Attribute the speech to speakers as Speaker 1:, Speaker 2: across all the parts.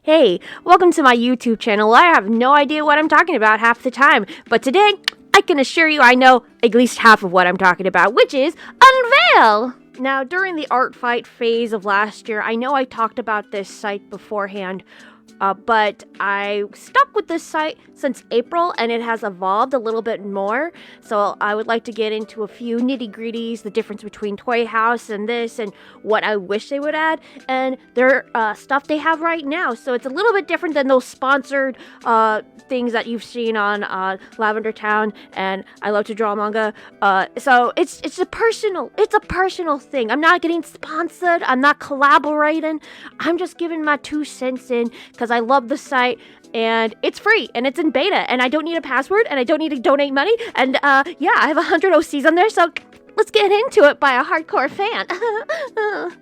Speaker 1: Hey, welcome to my YouTube channel. I have no idea what I'm talking about half the time, but today I can assure you I know at least half of what I'm talking about, which is Unveil! Now, during the art fight phase of last year, I know I talked about this site beforehand, but I stuck with this site since April, and it has evolved a little bit more. So I would like to get into a few nitty-gritties, the difference between Toy House and this, and what I wish they would add, and their stuff they have right now. So it's a little bit different than those sponsored things that you've seen on Lavender Town and I Love to Draw Manga. So it's a personal thing. I'm not getting sponsored. I'm not collaborating. I'm just giving my 2 cents in because I love the site, and it's free, and it's in beta, and I don't need a password, and I don't need to donate money, and yeah, I have 100 OCs on there, so let's get into it by a hardcore fan.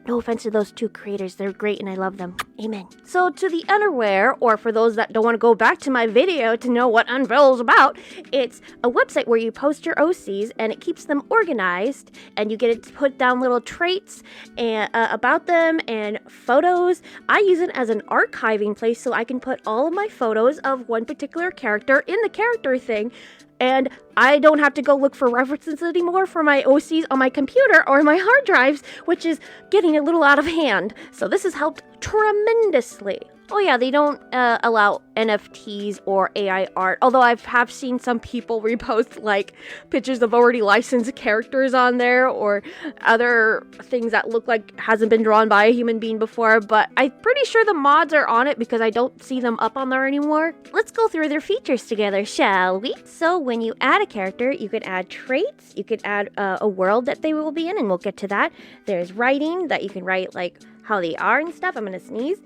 Speaker 1: No offense to those 2 creators, they're great and I love them. Amen. So to the unaware, or for those that don't want to go back to my video to know what Unveil is about, it's a website where you post your OCs and it keeps them organized, and you get to put down little traits and about them and photos. I use it as an archiving place so I can put all of my photos of one particular character in the character thing, and I don't have to go look for references anymore for my OCs on my computer or my hard drives, which is getting a little out of hand. So this has helped tremendously. Oh yeah, they don't allow NFTs or AI art, although I have seen some people repost like pictures of already licensed characters on there, or other things that look like hasn't been drawn by a human being before, but I'm pretty sure the mods are on it because I don't see them up on there anymore. Let's go through their features together, shall we? So when you add a character, you can add traits, you can add a world that they will be in, and we'll get to that. There's writing, that you can write like how they are and stuff. I'm gonna sneeze.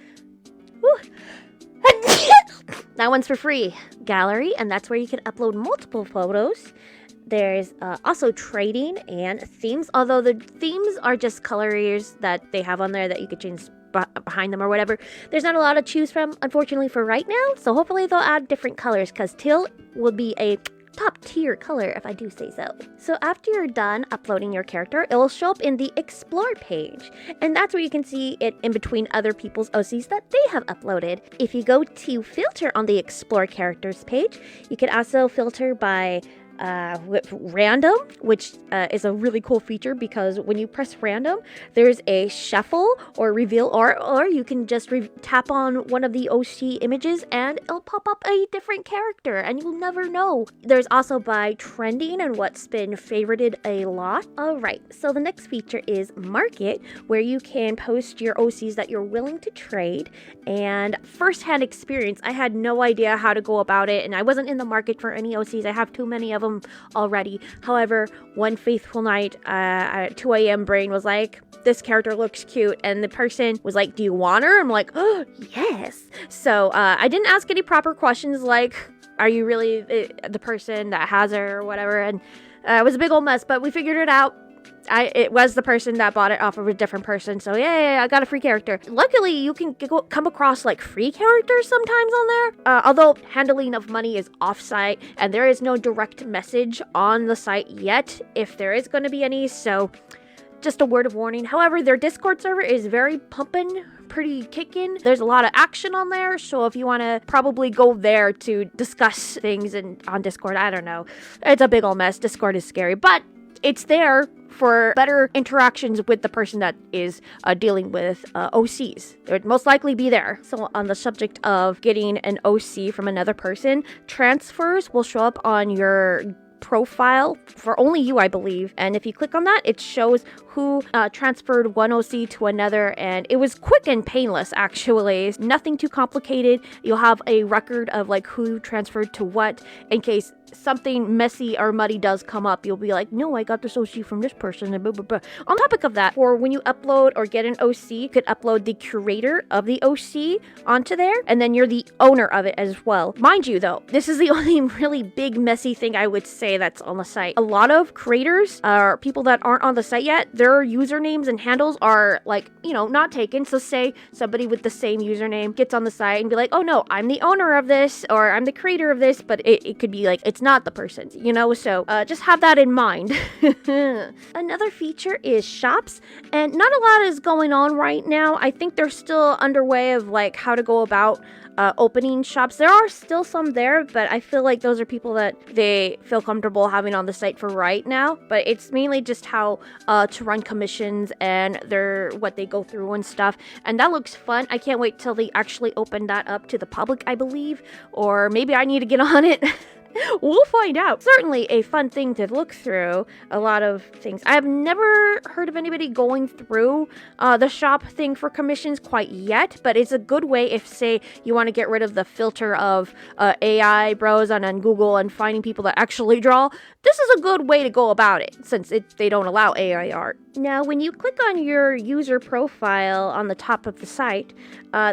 Speaker 1: That one's for free. Gallery, and that's where you can upload multiple photos. There's also trading and themes, although the themes are just colors that they have on there that you could change behind them or whatever. There's not a lot to choose from, unfortunately, for right now, so hopefully they'll add different colors, because teal will be a top tier color, if I do say so. So after you're done uploading your character, it will show up in the explore page, and that's where you can see it in between other people's OCs that they have uploaded. If you go to filter on the explore characters page, you can also filter by random, which is a really cool feature, because when you press random, there's a shuffle or reveal, or you can just tap on one of the OC images and it'll pop up a different character and you'll never know. There's also by trending and what's been favorited a lot. Alright, so the next feature is market, where you can post your OCs that you're willing to trade, and first-hand experience. I had no idea how to go about it, and I wasn't in the market for any OCs. I have too many of them already. However, one faithful night at 2 a.m. brain was like, this character looks cute, and the person was like, do you want her? I'm like, oh yes. So I didn't ask any proper questions like, are you really the person that has her or whatever, and it was a big old mess, but we figured it out. It was the person that bought it off of a different person, so yeah, I got a free character. Luckily, you can come across like free characters sometimes on there, although handling of money is off-site, and there is no direct message on the site yet, if there is going to be any, so just a word of warning. However, their Discord server is very pumping, pretty kicking. There's a lot of action on there, so if you want to probably go there to discuss things on Discord, I don't know. It's a big old mess. Discord is scary, but it's there for better interactions with the person that is dealing with OCs. It would most likely be there. So on the subject of getting an OC from another person, transfers will show up on your profile for only you, I believe, and if you click on that, it shows who transferred one OC to another, and it was quick and painless, actually. Nothing too complicated. You'll have a record of like who transferred to what, in case something messy or muddy does come up. You'll be like, no, I got this OC from this person, and blah, blah, blah. On topic of that, for when you upload or get an OC, you could upload the curator of the OC onto there, and then you're the owner of it as well. Mind you, though, this is the only really big messy thing I would say that's on the site. A lot of creators, or people that aren't on the site yet, their usernames and handles are like, not taken. So say somebody with the same username gets on the site and be like, oh no, I'm the owner of this, or I'm the creator of this, but it could be like, it's it's not the person's, you know? So just have that in mind. Another feature is shops, and not a lot is going on right now. I think they're still underway of like how to go about opening shops. There are still some there, but I feel like those are people that they feel comfortable having on the site for right now. But it's mainly just how to run commissions and what they go through and stuff. And that looks fun. I can't wait till they actually open that up to the public, I believe. Or maybe I need to get on it. We'll find out. Certainly a fun thing to look through. A lot of things. I have never heard of anybody going through the shop thing for commissions quite yet, but it's a good way if, say, you want to get rid of the filter of AI bros on Google and finding people that actually draw. This is a good way to go about it, since they don't allow AI art. Now, when you click on your user profile on the top of the site,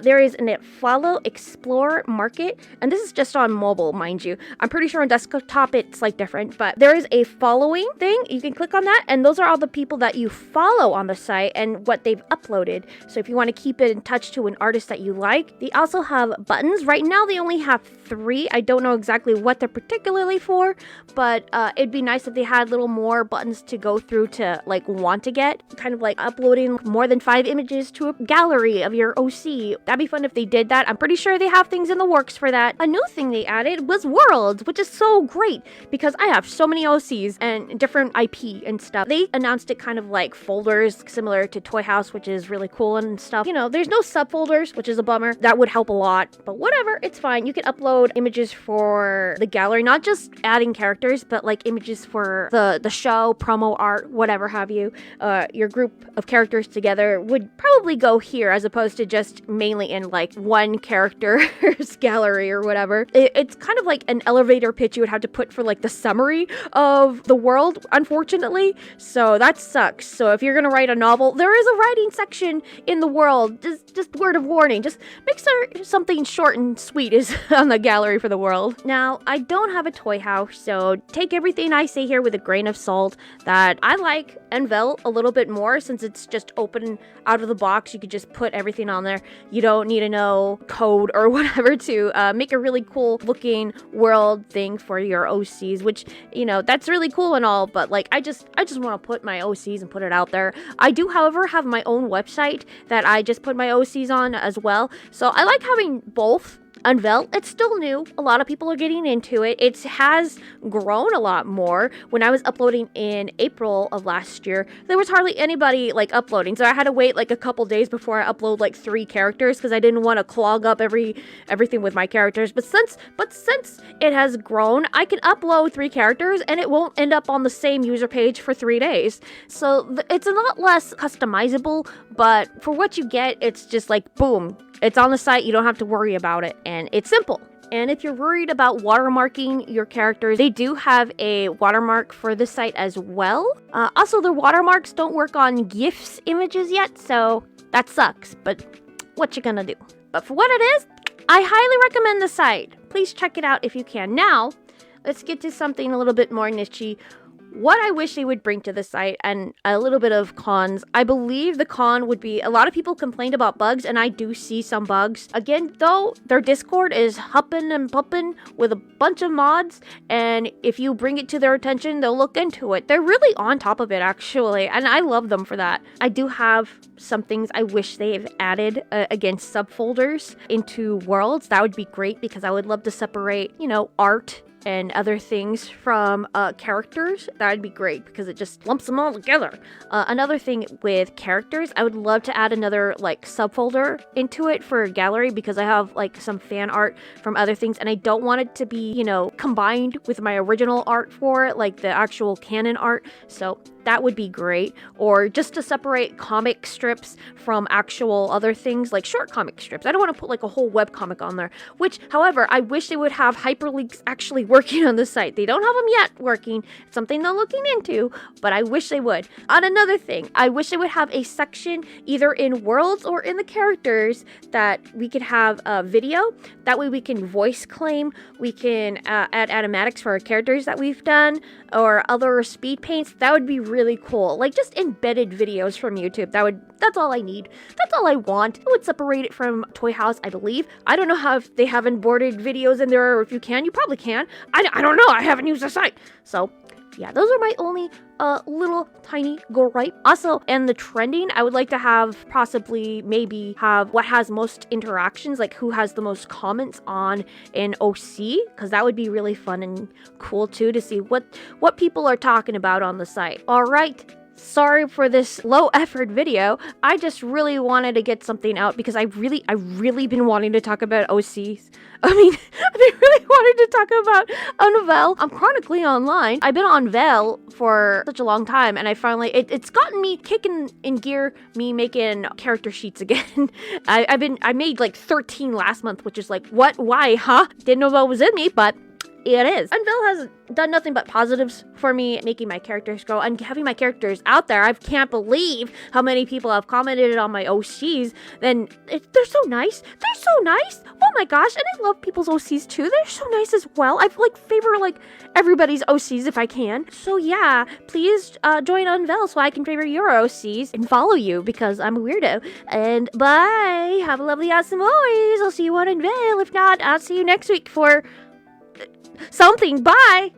Speaker 1: there is a Follow, Explore, Market, and this is just on mobile, mind you. I'm pretty sure on desktop it's like different, but there is a following thing. You can click on that, and those are all the people that you follow on the site and what they've uploaded. So if you want to keep it in touch to an artist that you like, they also have buttons. Right now, they only have 3. I don't know exactly what they're particularly for, but it'd be nice if they had little more buttons to go through to like want to get, kind of like uploading more than 5 images to a gallery of your OC. That'd be fun if they did that. I'm pretty sure they have things in the works for that. A new thing they added was worlds, which is so great because I have so many OCs and different IP and stuff. They announced it kind of like folders similar to Toy House, which is really cool and stuff. You know, there's no subfolders, which is a bummer. That would help a lot, but whatever, it's fine. You can upload images for the gallery, not just adding characters, but like images for the show, promo art, whatever have you. Your group of characters together would probably go here as opposed to just mainly in like one character's gallery or whatever. It's kind of like an elevator pitch you would have to put for like the summary of the world, unfortunately. So that sucks. So if you're gonna write a novel, there is a writing section in the world. Just word of warning. Just make sure something short and sweet is on the gallery for the world. Now, I don't have a toy house, so take everything I say here with a grain of salt. That I like Unveil a little bit more since it's just open out of the box. You could just put everything on there. You don't need to know code or whatever to make a really cool looking world thing for your OCs, which, you know, that's really cool and all, but like I just want to put my OCs and put it out there. I do, however, have my own website that I just put my OCs on as well. So I like having both. Unveil, it's still new. A lot of people are getting into it. It has grown a lot more. When I was uploading in April of last year, there was hardly anybody like uploading. So I had to wait like a couple days before I upload like 3 characters because I didn't want to clog up everything with my characters. But since it has grown, I can upload 3 characters and it won't end up on the same user page for 3 days. So it's a lot less customizable, but for what you get, it's just like boom. It's on the site, you don't have to worry about it, and it's simple. And if you're worried about watermarking your characters, they do have a watermark for the site as well. Also, the watermarks don't work on GIFs images yet, so that sucks, but what you gonna do? But for what it is, I highly recommend the site. Please check it out if you can. Now, let's get to something a little bit more niche-y. What I wish they would bring to the site and a little bit of cons. I believe the con would be a lot of people complained about bugs, and I do see some bugs. Again, though, their Discord is hupping and pumping with a bunch of mods, and if you bring it to their attention, they'll look into it. They're really on top of it, actually, and I love them for that. I do have some things I wish they've added, again, subfolders into worlds. That would be great because I would love to separate, you know, art and other things from characters. That would be great because it just lumps them all together. Another thing with characters, I would love to add another like subfolder into it for a gallery because I have like some fan art from other things and I don't want it to be, you know, combined with my original art for it, like the actual canon art. So that would be great. Or just to separate comic strips from actual other things, like short comic strips. I don't want to put like a whole webcomic on there, which, however, I wish they would have hyperlinks actually working on the site. They don't have them yet working. It's something they're looking into, but I wish they would. On another thing, I wish they would have a section either in worlds or in the characters that we could have a video. That way we can voice claim, we can add animatics for our characters that we've done, or other speed paints. That would be really cool. Like just embedded videos from YouTube. That's all I need. That's all I want. It would separate it from Toy House, I believe. I don't know how if they have embodied videos in there, or if you can. You probably can. I don't know. I haven't used the site. So yeah, those are my only little tiny gripe. Also, and the trending, I would like to have possibly maybe have what has most interactions, like who has the most comments on an OC, because that would be really fun and cool too to see what people are talking about on the site. All right. Sorry for this low effort video. I just really wanted to get something out because I really been wanting to talk about OCs. I've been really wanting to talk about Unveil. I'm chronically online. I've been on Unveil for such a long time, and I finally, it's gotten me kicking in gear, me making character sheets again. I made like 13 last month, which is like, what, why, huh? Didn't know what was in me, but it is. Unveil has done nothing but positives for me, making my characters grow and having my characters out there. I can't believe how many people have commented on my OCs. They're so nice. They're so nice. Oh my gosh. And I love people's OCs too. They're so nice as well. I favor everybody's OCs if I can. So yeah, please join Unveil so I can favor your OCs and follow you because I'm a weirdo. And bye. Have a lovely, awesome always. I'll see you on Unveil. If not, I'll see you next week for something. Bye!